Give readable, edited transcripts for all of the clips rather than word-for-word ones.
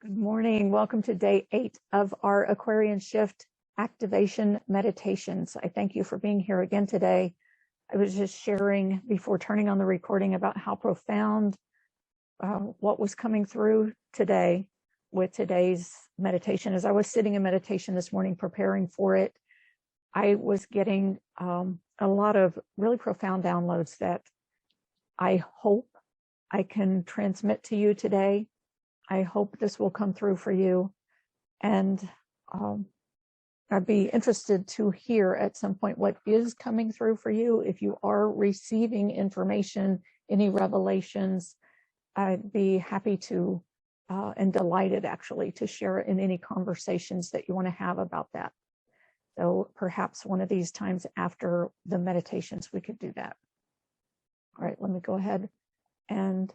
Good morning. Welcome to day 8 of our Aquarian Shift Activation Meditations. I thank you for being here again today. I was just sharing before turning on the recording about how profound what was coming through today with today's meditation. As I was sitting in meditation this morning preparing for it, I was getting a lot of really profound downloads that I hope I can transmit to you today. I hope this will come through for you, and I'd be interested to hear at some point what is coming through for you. If you are receiving information, any revelations, I'd be happy to and delighted actually to share it in any conversations that you want to have about that. So perhaps one of these times after the meditations we could do that. All right, let me go ahead and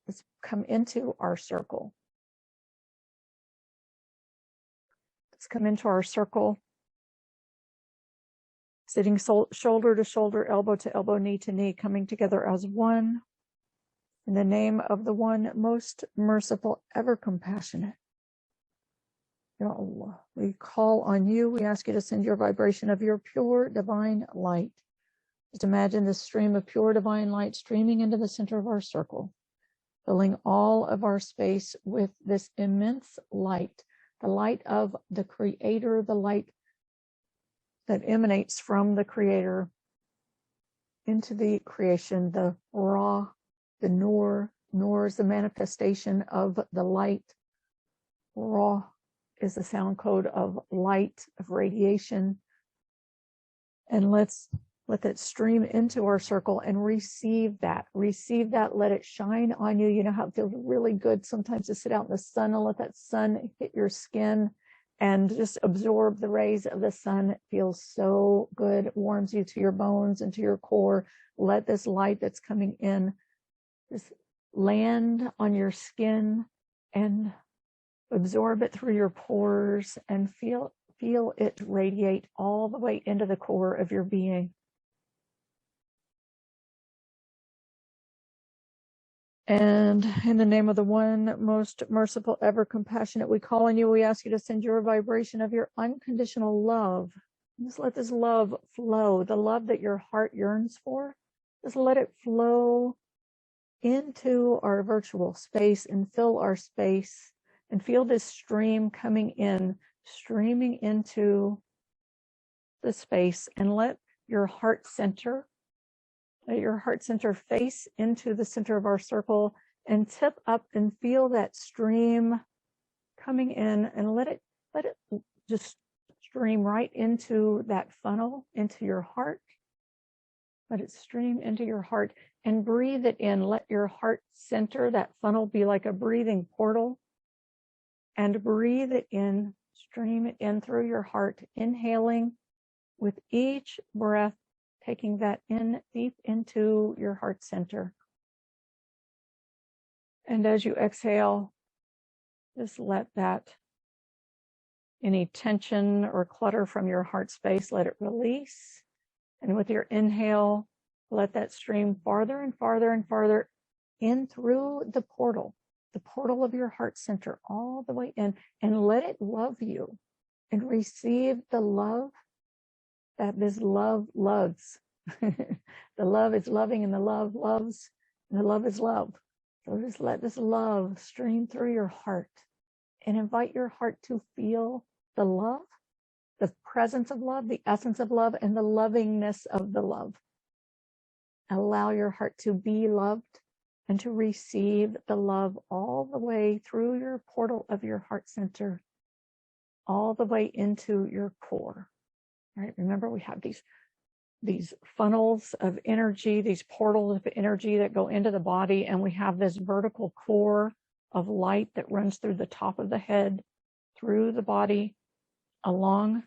let's come into our circle. Let's come into our circle, sitting shoulder to shoulder, elbow to elbow, knee to knee, coming together as one. In the name of the one most merciful, ever compassionate. Ya Allah, we call on you. We ask you to send your vibration of your pure divine light. Just imagine this stream of pure divine light streaming into the center of our circle, filling all of our space with this immense light, the light of the Creator, the light that emanates from the Creator into the creation, the Ra, the Noor. Noor is the manifestation of the light. Ra is the sound code of light, of radiation. And let's let that stream into our circle and receive that. Receive that. Let it shine on you. You know how it feels really good sometimes to sit out in the sun and let that sun hit your skin and just absorb the rays of the sun. It feels so good. It warms you to your bones and to your core. Let this light that's coming in just land on your skin and absorb it through your pores and feel it radiate all the way into the core of your being. And in the name of the one most merciful, ever compassionate, we call on you. We ask you to send your vibration of your unconditional love. Just let this love flow, the love that your heart yearns for. Just let it flow into our virtual space and fill our space, and feel this stream coming in, streaming into the space, and let your heart center face into the center of our circle and tip up and feel that stream coming in, and let it just stream right into that funnel, into your heart. Let it stream into your heart and breathe it in. Let your heart center, that funnel, be like a breathing portal, and breathe it in, stream it in through your heart, inhaling with each breath, taking that in deep into your heart center. And as you exhale, just let that, any tension or clutter from your heart space, let it release. And with your inhale, let that stream farther and farther and farther in through the portal of your heart center, all the way in, and let it love you and receive the love that this love loves. The love is loving, and the love loves, and the love is love. So just let this love stream through your heart and invite your heart to feel the love, the presence of love, the essence of love, and the lovingness of the love. Allow your heart to be loved and to receive the love all the way through your portal of your heart center, all the way into your core. All right, remember we have these funnels of energy, these portals of energy that go into the body, and we have this vertical core of light that runs through the top of the head, through the body, along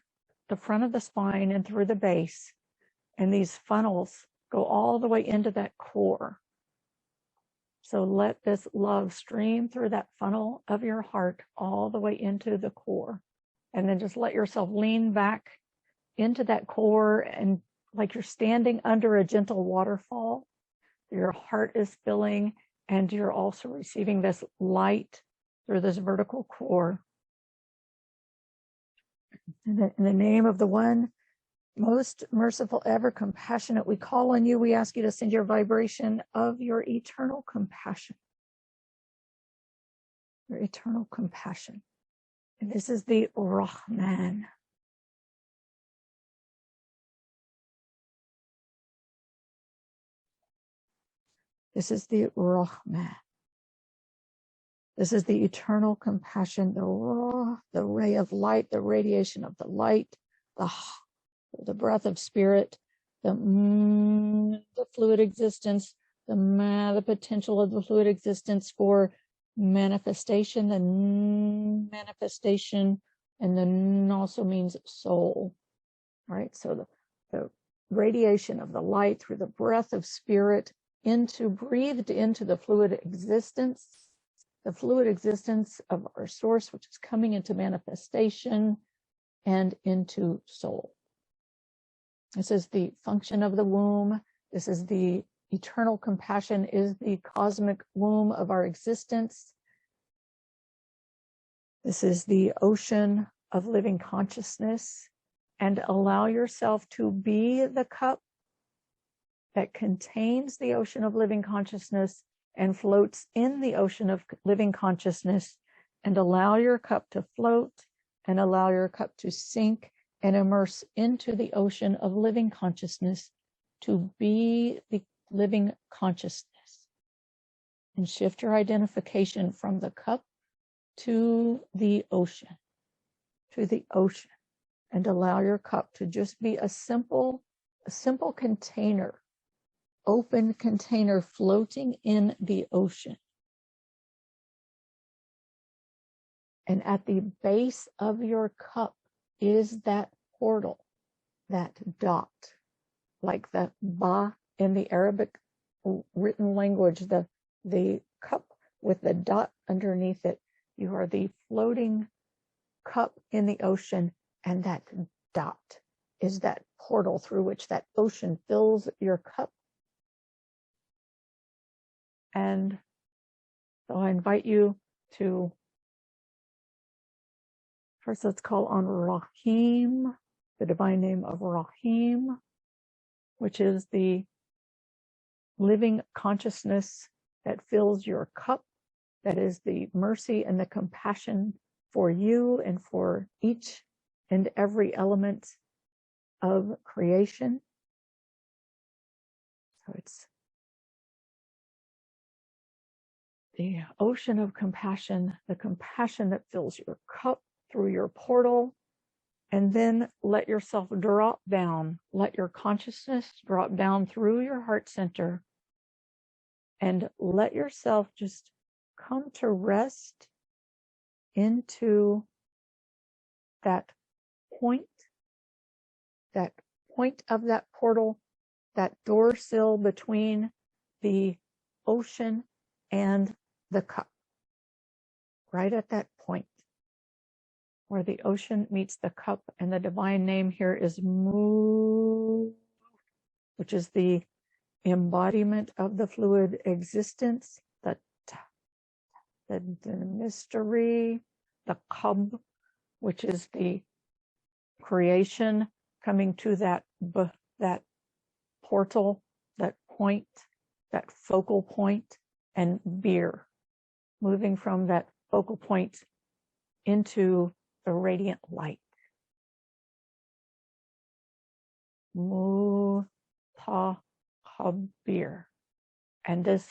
the front of the spine and through the base. And these funnels go all the way into that core. So let this love stream through that funnel of your heart all the way into the core. And then just let yourself lean back into that core, and like you're standing under a gentle waterfall. Your heart is filling And you're also receiving this light through this vertical core. In the name of the one most merciful, ever compassionate, we call on you. We ask you to send your vibration of your eternal compassion. Your eternal compassion. And this is the Rahman. This is the Rahman. This is the eternal compassion, the ray of light, the radiation of the light, the breath of spirit, the fluid existence, the potential of the fluid existence for manifestation, the manifestation, and then also means soul, right? So the radiation of the light through the breath of spirit breathed into the fluid existence of our source, which is coming into manifestation and into soul. This is the function of the womb. This is the eternal compassion, is the cosmic womb of our existence. This is the ocean of living consciousness. And allow yourself to be the cup that contains the ocean of living consciousness and floats in the ocean of living consciousness, and allow your cup to float and allow your cup to sink and immerse into the ocean of living consciousness, to be the living consciousness. And shift your identification from the cup to the ocean, and allow your cup to just be a simple container, open container floating in the ocean. And at the base of your cup is that portal, that dot, like the ba in the Arabic written language, the cup with the dot underneath it. You are the floating cup in the ocean, and that dot is that portal through which that ocean fills your cup. And so I invite you to, first let's call on Rahim, the divine name of Rahim, which is the living consciousness that fills your cup, that is the mercy and the compassion for you and for each and every element of creation. So it's the ocean of compassion, the compassion that fills your cup through your portal, and then let yourself drop down, let your consciousness drop down through your heart center, and let yourself just come to rest into that point of that portal, that door sill between the ocean and the cup, right at that point where the ocean meets the cup. And the divine name here is Mu, which is the embodiment of the fluid existence, the mystery, the Kab, which is the creation coming to that portal, that point, that focal point, and beer, moving from that focal point into the radiant light. Mu ta Habir. And this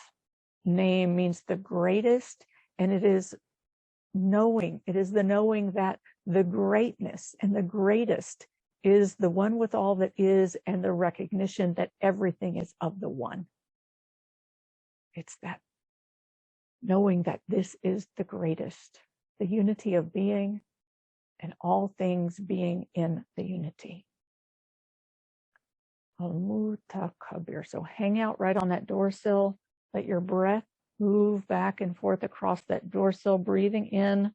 name means the greatest, and it is the knowing that the greatness and the greatest is the one with all that is, and the recognition that everything is of the one. It's that knowing that this is the greatest, the unity of being, and all things being in the unity. So hang out right on that door sill. Let your breath move back and forth across that door sill, breathing in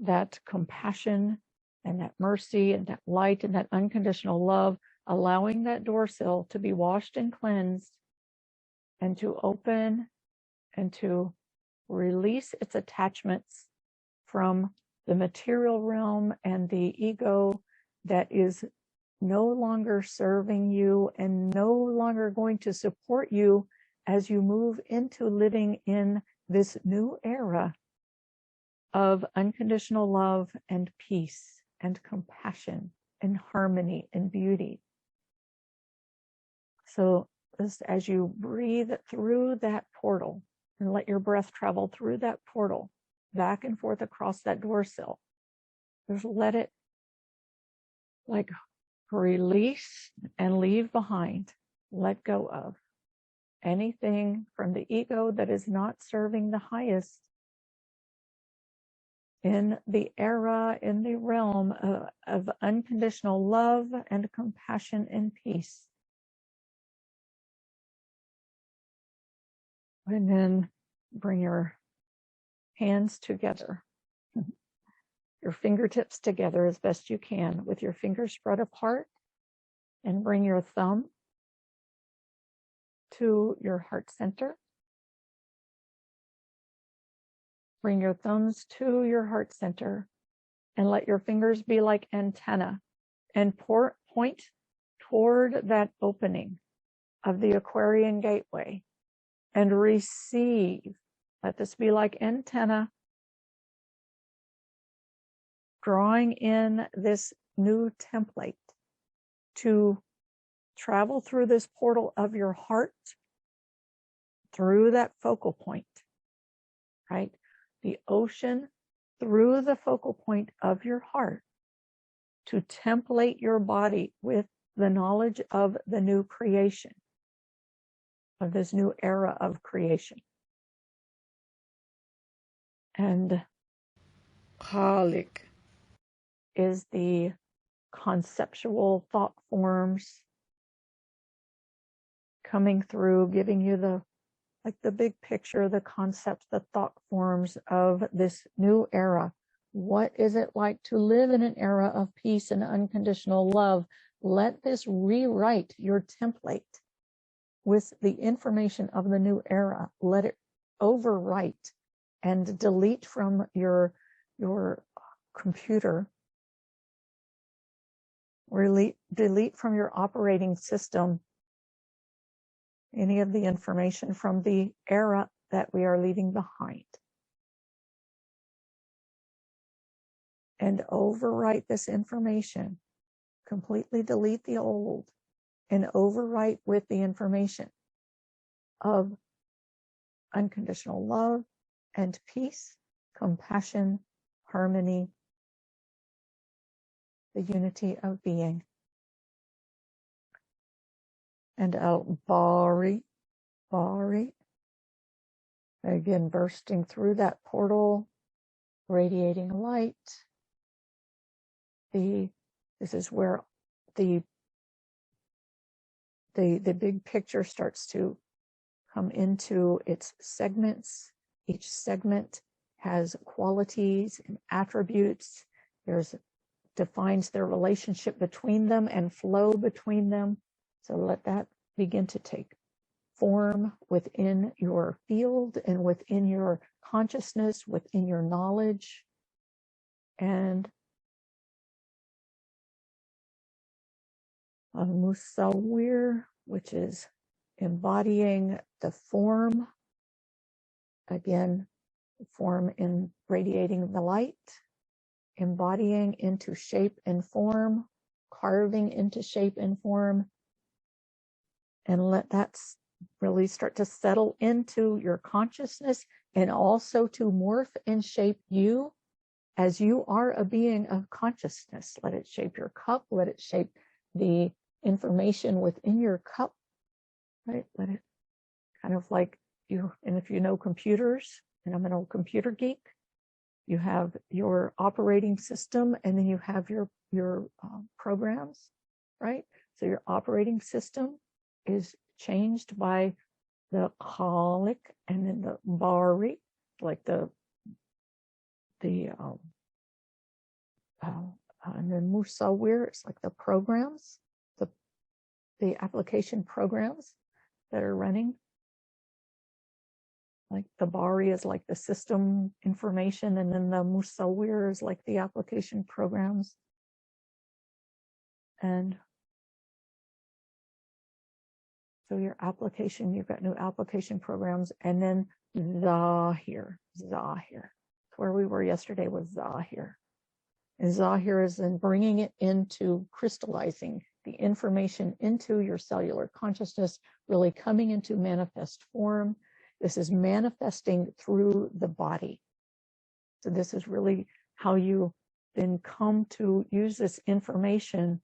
that compassion and that mercy and that light and that unconditional love, allowing that door sill to be washed and cleansed, and to open and to release its attachments from the material realm and the ego that is no longer serving you and no longer going to support you as you move into living in this new era of unconditional love and peace and compassion and harmony and beauty. So just as you breathe through that portal and let your breath travel through that portal, back and forth across that door sill, just let it like release and leave behind, let go of anything from the ego that is not serving the highest in the era, in the realm of unconditional love and compassion and peace. And then bring your hands together, your fingertips together as best you can with your fingers spread apart, and bring your thumb to your heart center. Bring your thumbs to your heart center and let your fingers be like antenna and point toward that opening of the Aquarian gateway and receive. Let this be like antenna, drawing in this new template to travel through this portal of your heart, through that focal point, right? The ocean through the focal point of your heart to template your body with the knowledge of the new creation, of this new era of creation. And Khalik is the conceptual thought forms coming through, giving you the big picture, the concepts, the thought forms of this new era. What is it like to live in an era of peace and unconditional love? Let this rewrite your template with the information of the new era. Let it overwrite and delete from your computer, delete from your operating system any of the information from the era that we are leaving behind. And overwrite this information. Completely delete the old and overwrite with the information of unconditional love and peace, compassion, harmony, the unity of being. And out Bari, again bursting through that portal, radiating light. This is where the big picture starts to come into its segments. Each segment has qualities and attributes. Defines their relationship between them and flow between them. So let that begin to take form within your field and within your consciousness, within your knowledge. And Musawir, which is embodying the form, again, form in radiating the light, embodying into shape and form, carving into shape and form, and let that really start to settle into your consciousness and also to morph and shape you as you are a being of consciousness. Let it shape your cup, let it shape the information within your cup, right? Let it kind of like you, and if you know computers, and I'm an old computer geek, you have your operating system and then you have your programs, right? So your operating system is changed by the Khalik and then the Bari, like and then Musawir, it's like the programs, the application programs that are running. Like the Bari is like the system information, and then the Musawir is like the application programs. And so your application, you've got new application programs, and then Zahir. Zahir. Where we were yesterday was Zahir. And Zahir is in bringing it into crystallizing the information into your cellular consciousness, really coming into manifest form. This is manifesting through the body. So this is really how you then come to use this information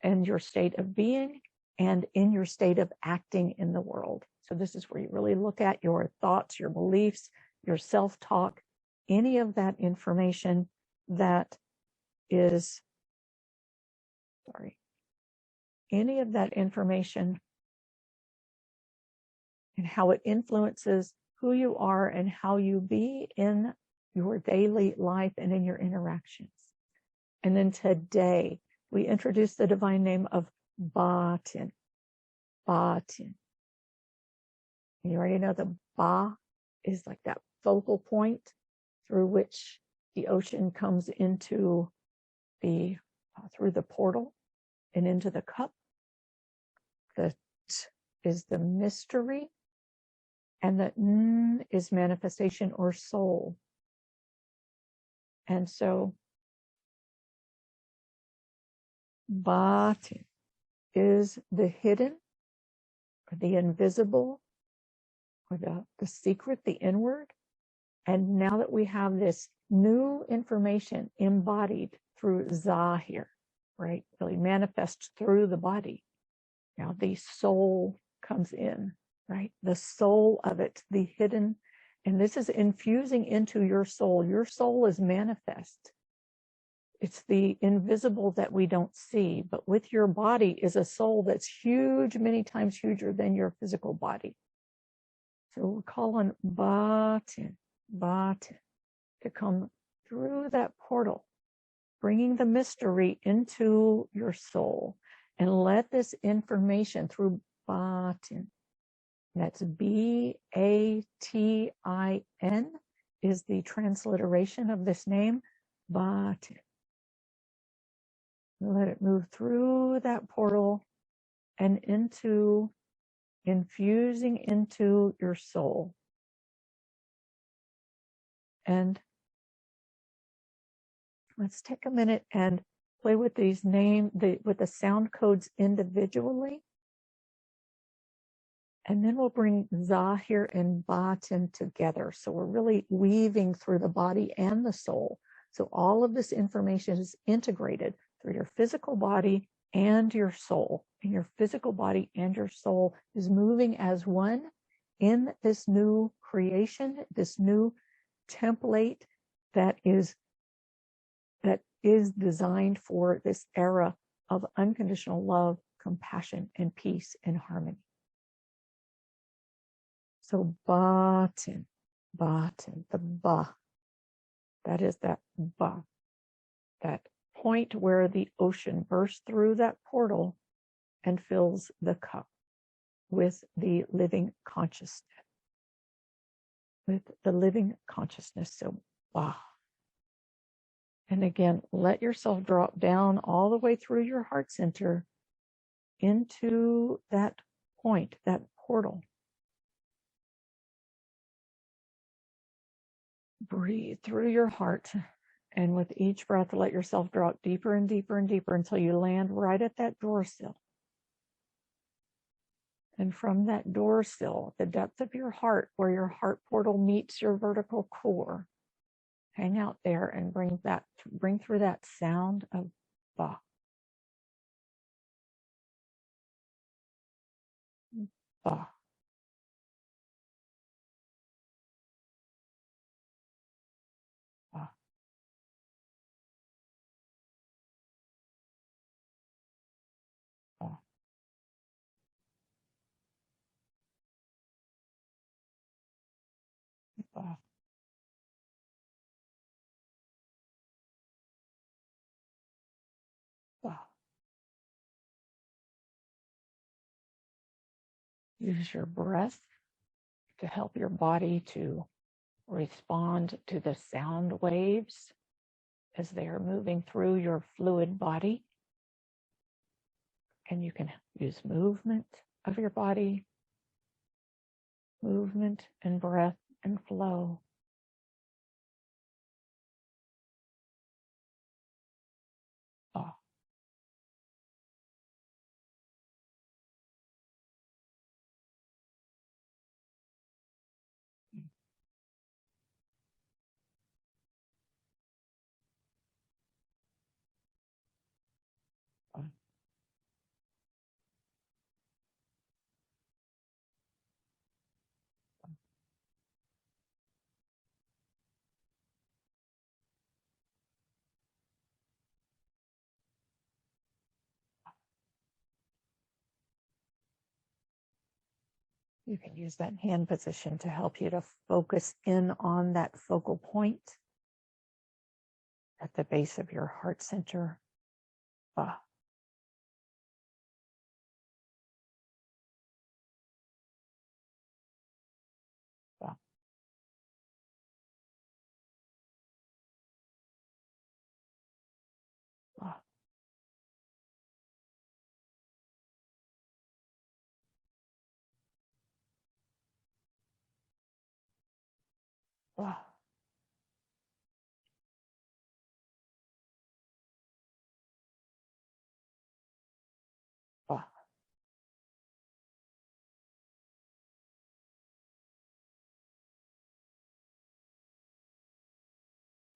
in your state of being and in your state of acting in the world. So this is where you really look at your thoughts, your beliefs, your self-talk, any of that information that is, any of that information and how it influences who you are and how you be in your daily life and in your interactions. And then today, we introduce the divine name of Batin. Batin. You already know the Ba is like that focal point through which the ocean comes into the, through the portal and into the cup. The T is the mystery, and the N is manifestation or soul. And so Batin is the hidden, or the invisible, or the secret, the inward. And now that we have this new information embodied through Zahir, right, really manifests through the body, now the soul comes in, right? The soul of it, the hidden, and this is infusing into your soul. Your soul is manifest. It's the invisible that we don't see, but with your body is a soul that's huge, many times huger than your physical body. So we're calling Batin, Batin, to come through that portal, bringing the mystery into your soul, and let this information through Batin, that's B-A-T-I-N, is the transliteration of this name, Batin. Let it move through that portal and into, infusing into your soul. And let's take a minute and play with these with the sound codes individually. And then we'll bring Zahir and Batin together. So we're really weaving through the body and the soul. So all of this information is integrated through your physical body and your soul. And your physical body and your soul is moving as one in this new creation, this new template that is designed for this era of unconditional love, compassion, and peace and harmony. So Batin, Batin, the Ba, that is that Ba, that point where the ocean bursts through that portal and fills the cup with the living consciousness. With the living consciousness, so Ba. And again, let yourself drop down all the way through your heart center into that point, that portal. Breathe through your heart, and with each breath, let yourself drop deeper and deeper and deeper until you land right at that door sill. And from that door sill, the depth of your heart, where your heart portal meets your vertical core, hang out there and bring through that sound of Ba. Ba. Ba. Ba. Ba. Ba. Use your breath to help your body to respond to the sound waves as they are moving through your fluid body. And you can use movement of your body, movement and breath and flow. Ah. You can use that hand position to help you to focus in on that focal point at the base of your heart center. Ah. Ah. Ah. Ah. Ah.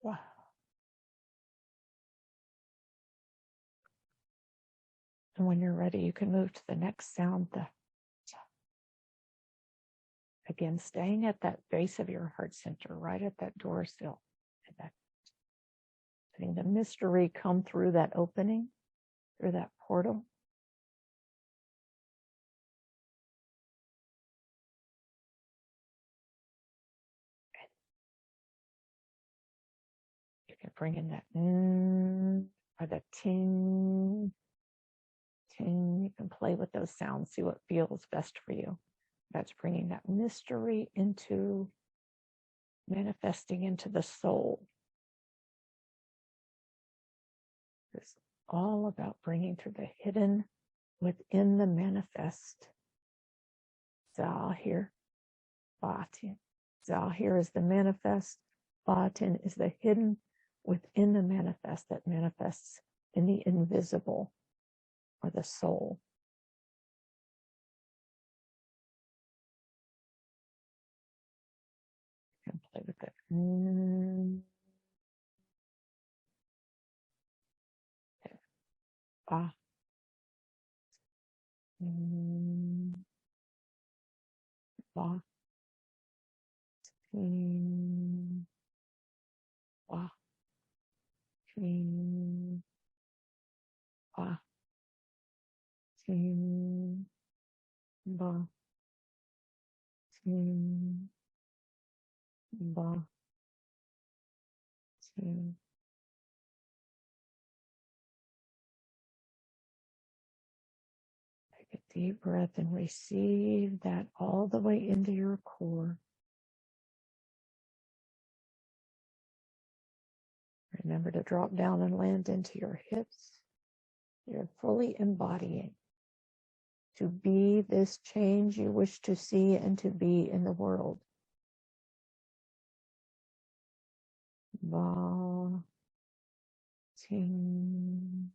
Ah. And when you're ready, you can move to the next sound. Again, staying at that base of your heart center, right at that door sill. And that, letting the mystery come through that opening, through that portal. You can bring in that or the ting, ting. You can play with those sounds, see what feels best for you. That's bringing that mystery into manifesting into the soul. It's all about bringing through the hidden within the manifest. Zahir, Batin. Zahir is the manifest. Batin is the hidden within the manifest that manifests in the invisible or the soul. You can play with it. Ba. Ba. Ba. Ba. Ba. Ba. Take a deep breath and receive that all the way into your core. Remember to drop down and land into your hips. You're fully embodying to be this change you wish to see and to be in the world. Ba, ting,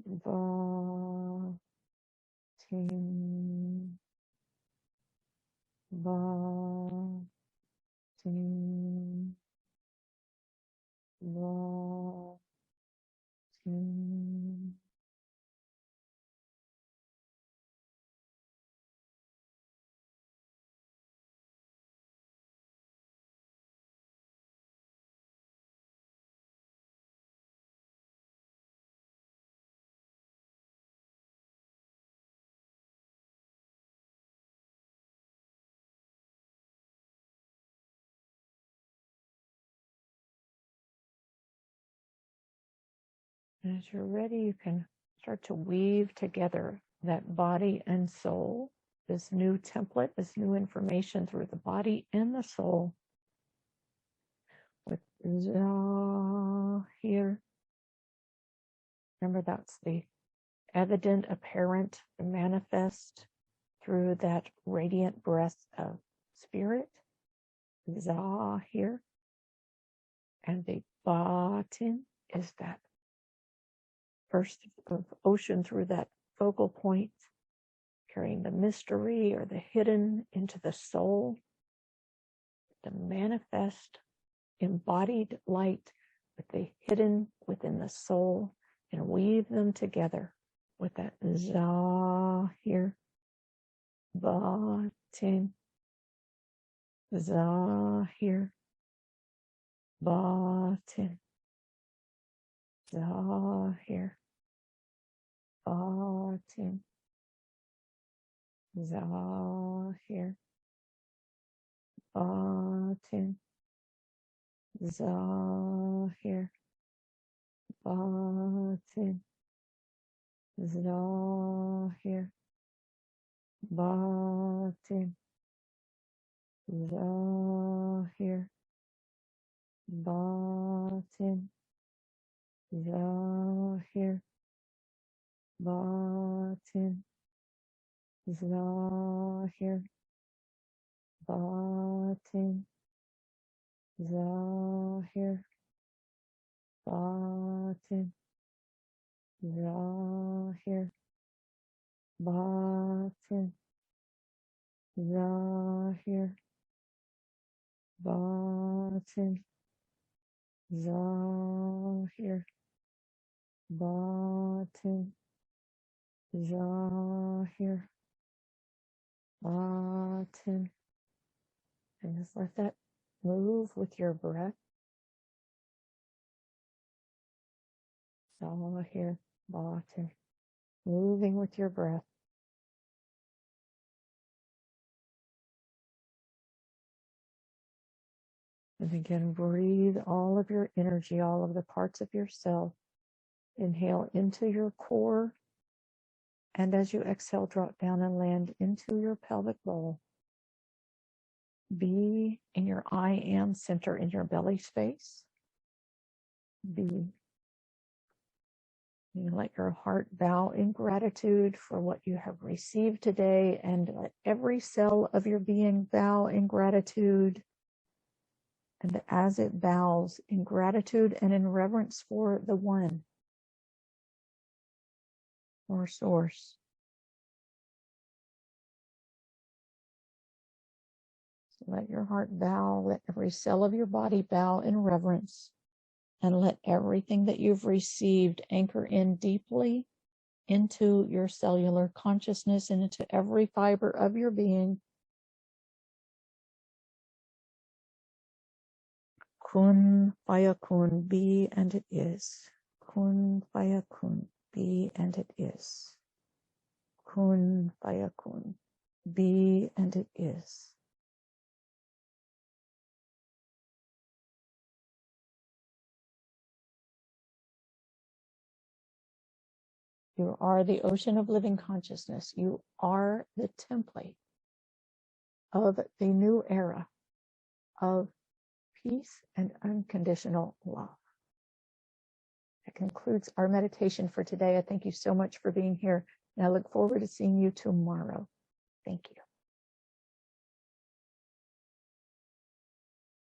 ba, ting, ba, ting, ba, ting. And as you're ready, you can start to weave together that body and soul this new template, this new information through the body and the soul. With Za here. Remember, that's the evident, apparent, the manifest through that radiant breath of spirit. Za here. And the Batin is that burst of ocean through that focal point, carrying the mystery or the hidden into the soul. The manifest embodied light with the hidden within the soul, and weave them together with that Za here. Batin. Za here. Batin. Za here. Batin. Za here. Batin. Za here. Batin. Za here. Batin. Za here. Batin. Za here. Batin. Za here. Batin. Za here. Batin. Za here. Batin. Za here. Batin. Za here. Batin. Za here. Batin. And just let that move with your breath. Za here. Batin. Moving with your breath. And again, breathe all of your energy, all of the parts of yourself. Inhale into your core. And as you exhale, drop down and land into your pelvic bowl. Be in your I am center in your belly space. Be. You let your heart bow in gratitude for what you have received today, and let every cell of your being bow in gratitude. And as it bows in gratitude and in reverence for the One, or Source, so let your heart bow, let every cell of your body bow in reverence, and let everything that you've received anchor in deeply into your cellular consciousness and into every fiber of your being. Kun fayakun, be and it is. Kun fayakun, be and it is. Kun fayakun, be and it is. You are the ocean of living consciousness. You are the template of the new era of peace and unconditional love. That concludes our meditation for today. I thank you so much for being here, and I look forward to seeing you tomorrow. Thank you.